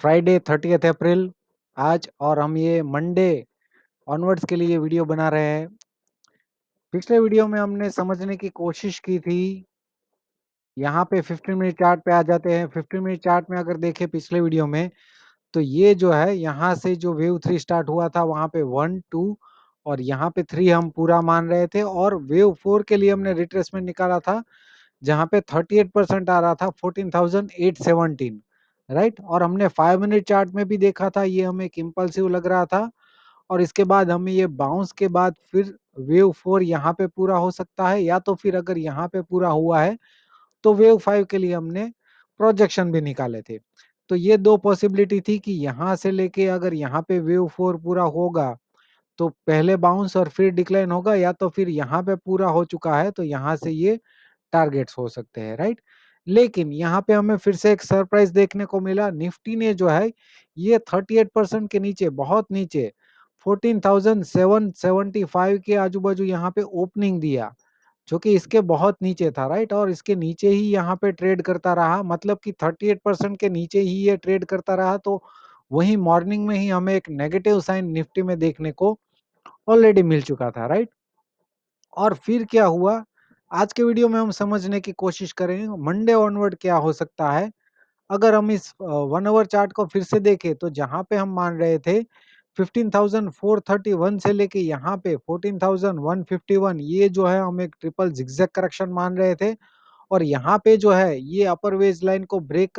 Friday 30 अप्रैल आज, और हम ये मंडे ऑनवर्ड्स के लिए वीडियो बना रहे हैं। पिछले वीडियो में हमने समझने की कोशिश की थी, यहाँ पे 15 मिनट चार्ट पे आ जाते हैं। 15 मिनट चार्ट में अगर देखें पिछले वीडियो में, तो ये जो है यहाँ से जो वेव 3 स्टार्ट हुआ था वहाँ पे 1 2 और यहाँ पे 3 हम पूरा मान रहे थे, और वेव 4 के लिए हमने रिट्रेसमेंट निकाला था जहाँ पे 38% आ रहा था 14,817, राइट। और हमने 5 मिनट चार्ट में भी देखा था, ये हमें एक इम्पल्सिव लग रहा था, और इसके बाद हमें ये बाउंस के बाद फिर वेव 4 यहाँ पे पूरा हो सकता है, या तो फिर अगर यहाँ पे पूरा हुआ है तो वेव 5 के लिए हमने प्रोजेक्शन भी निकाले थे। तो ये दो पॉसिबिलिटी थी कि यहाँ से लेके अगर यहाँ पे वेव 4 पूरा होगा तो पहले बाउंस और फिर डिक्लाइन होगा, या तो फिर यहाँ पे पूरा हो चुका है तो यहाँ से ये टारगेट्स हो सकते हैं, राइट। लेकिन यहाँ पे हमें फिर से एक सरप्राइज देखने को मिला। निफ्टी ने जो है ये 38% के नीचे, बहुत नीचे 14,775 के आजू बाजू यहाँ पे ओपनिंग दिया, जो कि इसके बहुत नीचे था, राइट। और इसके नीचे ही यहाँ पे ट्रेड करता रहा, मतलब कि 38% के नीचे ही ये ट्रेड करता रहा। तो वही मॉर्निंग में ही हमें एक नेगेटिव साइन निफ्टी में देखने को ऑलरेडी मिल चुका था, राइट। और फिर क्या हुआ, आज के वीडियो में हम समझने की कोशिश करेंगे मंडे ऑनवर्ड क्या हो सकता है। अगर हम इस 1 आवर चार्ट को फिर से देखें तो जहां पे हम मान रहे थे 15,431 से लेके यहाँ पे 14,151, ये जो है हम एक ट्रिपल जिगजैग करेक्शन मान रहे थे। और यहाँ पे जो है ये अपर वेज लाइन को ब्रेक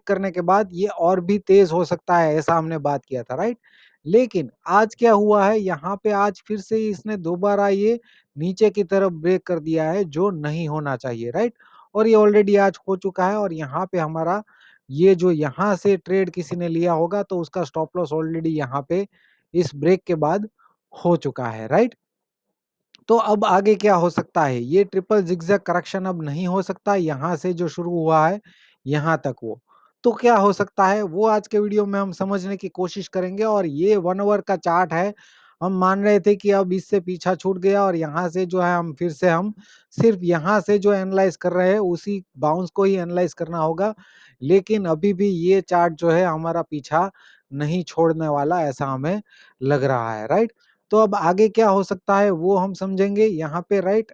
करने के बाद ये और भी तेज हो सकता है, ऐसा हमने बात किया था, राइट। लेकिन आज क्या हुआ है, यहाँ पे आज फिर से इसने दोबारा ये नीचे की तरफ ब्रेक कर दिया है, जो नहीं होना चाहिए, राइट। और ये ऑलरेडी आज हो चुका है, और यहाँ पे हमारा ये जो यहाँ से ट्रेड किसी ने लिया होगा तो उसका स्टॉप लॉस ऑलरेडी यहाँ पे इस ब्रेक के बाद हो चुका है, राइट। तो अब आगे क्या हो सकता है, ये ट्रिपल जिगजैग करेक्शन अब नहीं हो सकता, यहाँ से जो शुरू हुआ है यहाँ तक वो। तो क्या हो सकता है वो आज के वीडियो में हम समझने की कोशिश करेंगे। और ये 1 आवर का चार्ट है, हम मान रहे थे कि अब इससे पीछा छूट गया, और यहाँ से जो है हम फिर से हम सिर्फ यहाँ से जो एनालाइज कर रहे हैं उसी बाउंस को ही एनालाइज करना होगा। लेकिन अभी भी ये चार्ट जो है हमारा पीछा नहीं छोड़ने वाला, ऐसा हमें लग रहा है, राइट। तो अब आगे क्या हो सकता है वो हम समझेंगे यहाँ पे, राइट।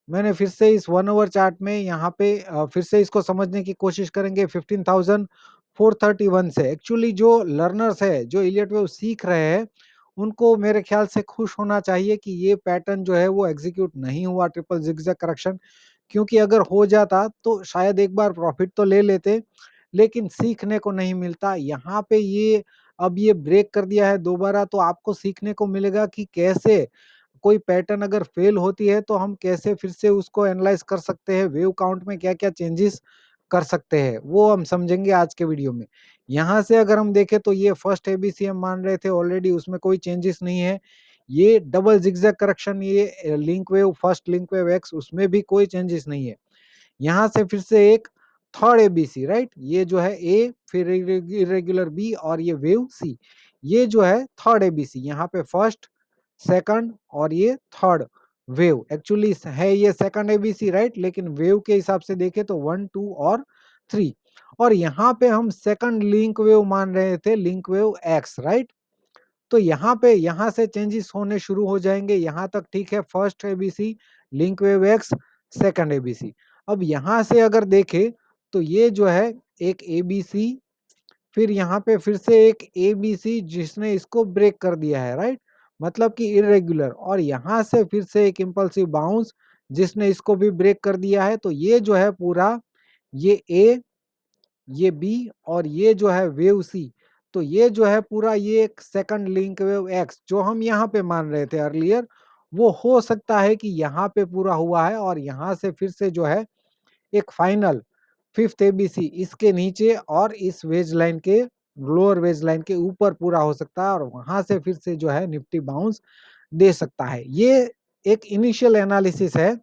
मैंने फिर से इस 1 आवर चार्ट में यहाँ पे फिर से इसको समझने की कोशिश करेंगे 15,431 से। एक्चुअली जो लर्नर्स है, जो इलियट वेव सीख रहे हैं, उनको मेरे ख्याल से खुश होना चाहिए कि ये पैटर्न जो है वो एग्जीक्यूट नहीं हुआ, ट्रिपल जिगजैग करेक्शन। क्योंकि अगर हो जाता तो शायद एक बार प्रॉफिट तो ले लेते, लेकिन सीखने को नहीं मिलता। यहाँ पे ये अब ये ब्रेक कर दिया है दोबारा, तो आपको सीखने को मिलेगा कि कैसे कोई पैटर्न अगर फेल होती है तो हम कैसे फिर से उसको एनालाइज कर सकते हैं, वेव काउंट में क्या क्या चेंजेस कर सकते हैं, वो हम समझेंगे आज के वीडियो में। यहाँ से अगर हम देखें तो ये फर्स्ट एबीसी हम मान रहे थे ऑलरेडी, उसमें कोई चेंजेस नहीं है। ये डबल जिगजैग करेक्शन, ये link wave, first link wave x, उसमें भी कोई चेंजेस नहीं है। यहाँ से फिर से एक थर्ड एबीसी, राइट, ये जो है ए, फिर इरेगुलर बी, और ये वेव सी, ये जो है थर्ड एबीसी। यहाँ पे फर्स्ट, सेकंड और ये थर्ड वेव, एक्चुअली है ये सेकंड एबीसी, राइट। लेकिन वेव के हिसाब से देखें तो 1 2 और 3। और यहाँ पे हम सेकंड लिंक वेव मान रहे थे, लिंक वेव एक्स, राइट। तो यहाँ पे यहाँ से चेंजेस होने शुरू हो जाएंगे, यहाँ तक ठीक है, first ABC, link wave x, second ABC. अब यहाँ से अगर देखें तो ये जो है एक एबीसी, फिर यहाँ पे फिर से एक एबीसी जिसने इसको ब्रेक कर दिया है, राइट, मतलब कि इरेगुलर। और यहाँ से फिर से एक इम्पल्सिव बाउंस जिसने इसको भी ब्रेक कर दिया है। तो ये जो है पूरा, ये ए, ये बी, और ये जो है वेव सी, तो ये जो है पूरा ये एक सेकंड लिंक वेव एक्स जो हम यहाँ पे मान रहे थे अर्लियर, वो हो सकता है कि यहाँ पे पूरा हुआ है, और यहाँ से फिर से जो है एक फाइनल फिफ्थ एबीसी इसके नीचे और इस वेज लाइन के, लोअर वेज लाइन के ऊपर पूरा हो सकता है, और वहां से फिर से जो है निफ्टी बाउंस दे सकता है। ये एक इनिशियल एनालिसिस है,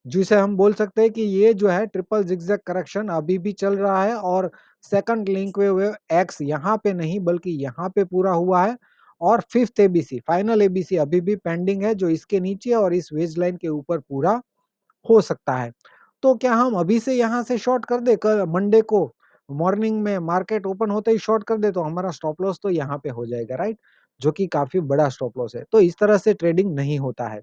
जिसे हम बोल सकते हैं कि ये जो है ट्रिपल जिगजैग करेक्शन अभी भी चल रहा है, और सेकंड लिंक वेव एक्स यहाँ पे नहीं बल्कि यहाँ पे पूरा हुआ है, और फिफ्थ एबीसी, फाइनल एबीसी अभी भी पेंडिंग है, जो इसके नीचे और इस वेज लाइन के ऊपर पूरा हो सकता है। तो क्या हम अभी से यहाँ से शॉर्ट कर दे कल मंडे को मॉर्निंग में मार्केट ओपन होते ही शॉर्ट कर दे तो हमारा स्टॉप लॉस तो यहाँ पे हो जाएगा, राइट, जो कि काफी बड़ा स्टॉप लॉस है। तो इस तरह से ट्रेडिंग नहीं होता है।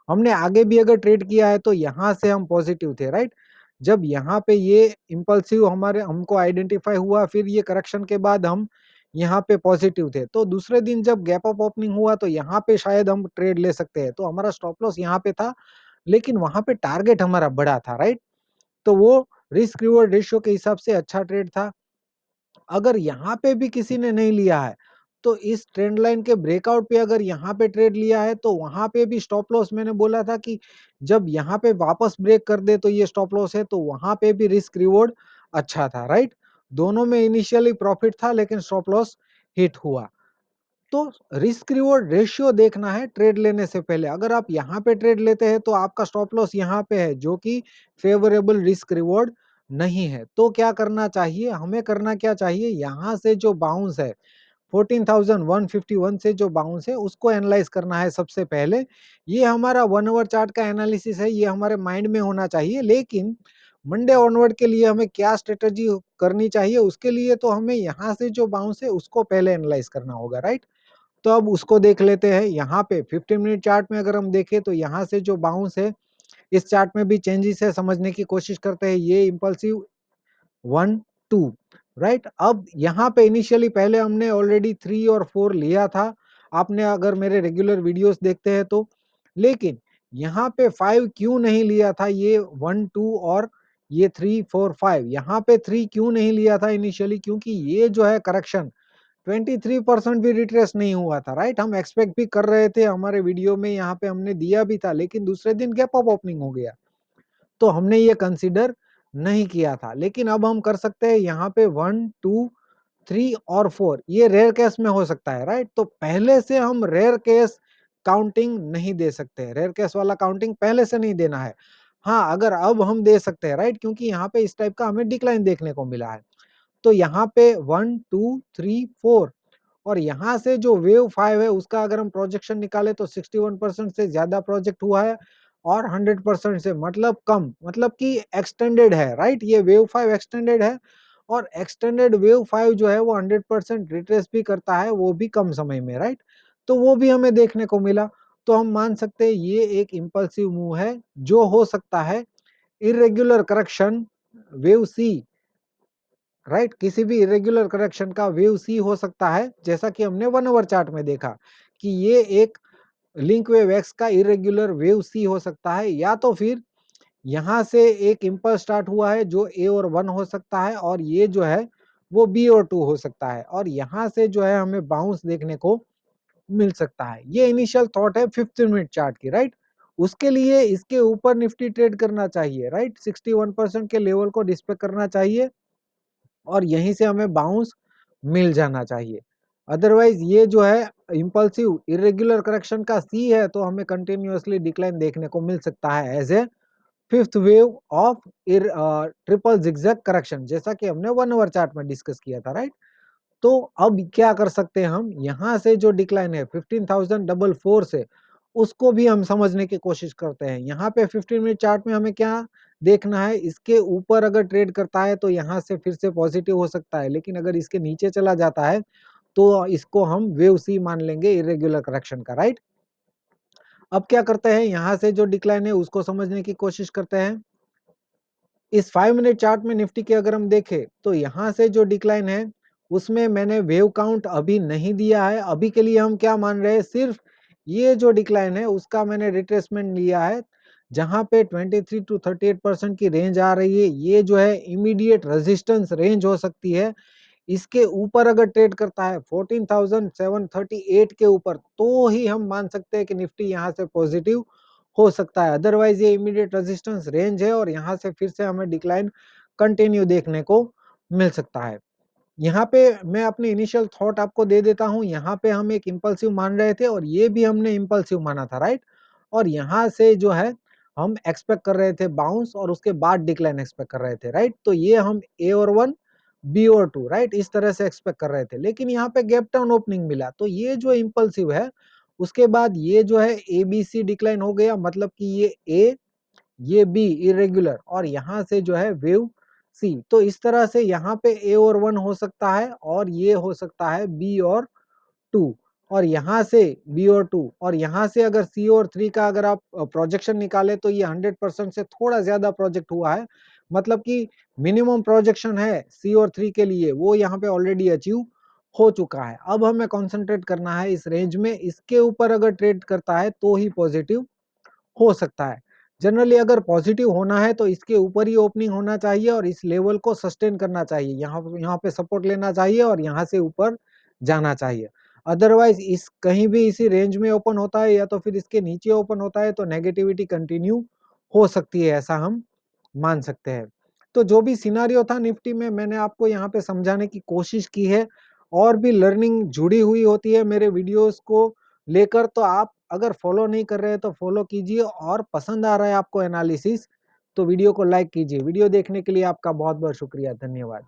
हमने आगे भी अगर ट्रेड किया है तो यहाँ से हम पॉजिटिव थे, राइट। जब यहाँ पे ये इम्पल्सिव हमारे हमको आइडेंटिफाई हुआ, फिर ये करेक्शन के बाद हम यहाँ पे पॉजिटिव थे, तो दूसरे दिन जब गैप अप ओपनिंग हुआ तो यहाँ पे शायद हम ट्रेड ले सकते हैं। तो हमारा स्टॉप लॉस यहाँ पे था, लेकिन वहां पे टारगेट हमारा बड़ा था, राइट। तो वो रिस्क रिवॉर्ड रेशियो के हिसाब से अच्छा ट्रेड था। अगर यहाँ पे भी किसी ने नहीं लिया है, तो इस ट्रेंड लाइन के ब्रेकआउट पे अगर यहाँ पे ट्रेड लिया है तो वहां पे भी स्टॉप लॉस, मैंने बोला था कि जब यहाँ पे वापस ब्रेक कर दे तो ये स्टॉप लॉस है, तो वहां पे भी रिस्क रिवॉर्ड अच्छा था, राइट। दोनों में इनिशियली प्रॉफिट था, लेकिन स्टॉप लॉस हिट हुआ। तो रिस्क रिवॉर्ड रेशियो देखना है ट्रेड लेने से पहले। अगर आप यहाँ पे ट्रेड लेते हैं तो आपका स्टॉप लॉस यहाँ पे है, जो कि फेवरेबल रिस्क रिवॉर्ड नहीं है। तो क्या करना चाहिए हमें, करना क्या चाहिए, यहाँ से जो बाउंस है 14,151 से जो बाउंस है उसको एनालाइज करना है सबसे पहले। ये हमारा 1 आवर चार्ट का एनालिसिस है, ये हमारे माइंड में होना चाहिए। लेकिन मंडे ऑनवर्ड के लिए हमें क्या स्ट्रेटेजी करनी चाहिए, उसके लिए तो हमें यहाँ से जो बाउंस है उसको पहले एनालाइज करना होगा, राइट। तो अब उसको देख लेते हैं। यहाँ पे 15 मिनट चार्ट में अगर हम देखें तो यहाँ से जो बाउंस है, इस चार्ट में भी चेंजेस है, समझने की कोशिश करते हैं। ये इम्पल्सिव 1 2, राइट। अब यहाँ पे इनिशियली पहले हमने ऑलरेडी 3 और 4 लिया था, आपने अगर मेरे रेगुलर वीडियोस देखते हैं तो। लेकिन यहाँ पे 5 क्यों नहीं लिया था, ये 1 2 और ये 3 4 5, यहाँ पे 3 क्यों नहीं लिया था इनिशियली, क्योंकि ये जो है करेक्शन 23% भी रिट्रेस नहीं हुआ था, राइट। हम एक्सपेक्ट भी कर रहे थे, हमारे वीडियो में यहाँ पे हमने दिया भी था, लेकिन दूसरे दिन गैप अप ओपनिंग हो गया, तो हमने ये कंसीडर नहीं किया था। लेकिन अब हम कर सकते हैं, यहाँ पे 1 2 3 और 4 ये रेयर केस में हो सकता है, राइट। तो पहले से हम रेयर केस काउंटिंग नहीं दे सकते, रेयर केस वाला काउंटिंग पहले से नहीं देना है। हाँ, अगर अब हम दे सकते हैं, राइट, क्योंकि यहाँ पे इस टाइप का हमें डिक्लाइन देखने को मिला है। तो यहाँ पे 1 2 3 4, और यहाँ से जो वेव 5 है उसका अगर हम प्रोजेक्शन निकाले तो 61% से ज्यादा प्रोजेक्ट हुआ है, और 100% से मतलब कम, मतलब कि एक्सटेंडेड है, राइट। ये वेव 5 एक्सटेंडेड है, और एक्सटेंडेड वेव 5 जो है वो 100% रिट्रेस भी करता है, वो भी कम समय में, राइट। तो वो भी हमें देखने को मिला। तो हम मान सकते हैं ये एक इम्पल्सिव मूव है, जो हो सकता है irregular correction wave C, right. किसी भी इरेग्युलर करेक्शन का वेव सी हो सकता है, जैसा कि हमने 1 आवर चार्ट में देखा कि ये एक लिंक वेव एक्स का इरेग्युलर वेव सी हो सकता है, या तो फिर यहाँ से एक इम्पल्स स्टार्ट हुआ है जो ए और 1 हो सकता है, और ये जो है वो बी और 2 हो सकता है, और यहाँ से जो है हमें बाउंस देखने को मिल सकता है। ये इनिशियल थॉट है 15 मिनट चार्ट की, राइट। उसके लिए इसके ऊपर निफ्टी ट्रेड करना चाहिए, राइट। 61% के लेवल को रिस्पेक्ट करना चाहिए, और यहीं से हमें बाउंस मिल जाना चाहिए। अदरवाइज ये जो है इम्पल्सिव इरेग्युलर करेक्शन का सी है, तो हमें कंटिन्यूअसली डिक्लाइन देखने को मिल सकता है as a fifth wave of triple zigzag correction, जैसा कि हमने 1 आवर चार्ट में डिस्कस किया था, राइट। तो अब क्या कर सकते हैं हम, यहाँ से जो डिक्लाइन है 15,044 से, उसको भी हम समझने की कोशिश करते हैं। यहाँ पे 15 मिनट चार्ट में हमें क्या देखना है, इसके ऊपर अगर ट्रेड करता है तो यहाँ से फिर से पॉजिटिव हो सकता है, लेकिन अगर इसके नीचे चला जाता है तो इसको हम वेव सी मान लेंगे इरेग्युलर करेक्शन का, राइट। अब क्या करते हैं, यहाँ से जो डिक्लाइन है उसको समझने की कोशिश करते हैं। इस 5 मिनट चार्ट में निफ्टी के अगर हम देखें तो यहाँ से जो डिक्लाइन है उसमें मैंने वेव काउंट अभी नहीं दिया है। अभी के लिए हम क्या मान रहे हैं, सिर्फ ये जो डिक्लाइन है उसका मैंने रिट्रेसमेंट लिया है, जहां पे 23 to 38% की रेंज आ रही है। ये जो है इमीडिएट रेजिस्टेंस रेंज हो सकती है। इसके ऊपर अगर ट्रेड करता है 14,738 के ऊपर, तो ही हम मान सकते हैं कि निफ्टी यहाँ से पॉजिटिव हो सकता है। अदरवाइज ये इमीडिएट रेजिस्टेंस रेंज है, और यहाँ से फिर से हमें डिक्लाइन कंटिन्यू देखने को मिल सकता है। यहाँ पे मैं अपने इनिशियल थॉट आपको दे देता हूँ। यहाँ पे हम एक इम्पल्सिव मान रहे थे, और ये भी हमने इम्पल्सिव माना था, राइट। और यहाँ से जो है हम एक्सपेक्ट कर रहे थे बाउंस, और उसके बाद डिक्लाइन एक्सपेक्ट कर रहे थे, राइट। तो ये हम ए और 1 बी और 2, राइट, इस तरह से एक्सपेक्ट कर रहे थे। लेकिन यहाँ पे गैप डाउन ओपनिंग मिला, तो ये जो इम्पल्सिव है उसके बाद ये जो है ए बी सी डिक्लाइन हो गया, मतलब कि ये ए ये बी इरेग्युलर, और यहाँ से जो है वेव सी। तो इस तरह से यहाँ पे ए और 1 हो सकता है और ये हो सकता है बी और 2 और यहाँ से बी और 2 और यहाँ से अगर सी और 3 का अगर आप प्रोजेक्शन निकालें तो ये 100% से थोड़ा ज़्यादा प्रोजेक्ट हुआ है। मतलब कि मिनिमम प्रोजेक्शन है सी और 3 के लिए वो यहाँ पे ऑलरेडी अचीव हो चुका है। अब हमें कंसंट्रेट करना है इस रेंज में, इसके ऊपर अगर ट्रेड करता है तो ही पॉजिटिव हो सकता है। जनरली अगर पॉजिटिव होना है तो इसके ऊपर ही ओपनिंग होना चाहिए और इस लेवल को सस्टेन करना चाहिए। यहाँ पे सपोर्ट लेना चाहिए और यहाँ से ऊपर जाना चाहिए। अदरवाइज इस कहीं भी इसी रेंज में ओपन होता है या तो फिर इसके नीचे ओपन होता है तो नेगेटिविटी कंटिन्यू हो सकती है, ऐसा हम मान सकते हैं। तो जो भी सिनेरियो था निफ्टी में मैंने आपको यहाँ पे समझाने की कोशिश की है। और भी लर्निंग जुड़ी हुई होती है मेरे वीडियोस को लेकर, तो आप अगर फॉलो नहीं कर रहे हैं तो फॉलो कीजिए और पसंद आ रहा है आपको एनालिसिस तो वीडियो को लाइक कीजिए। वीडियो देखने के लिए आपका बहुत बहुत शुक्रिया, धन्यवाद।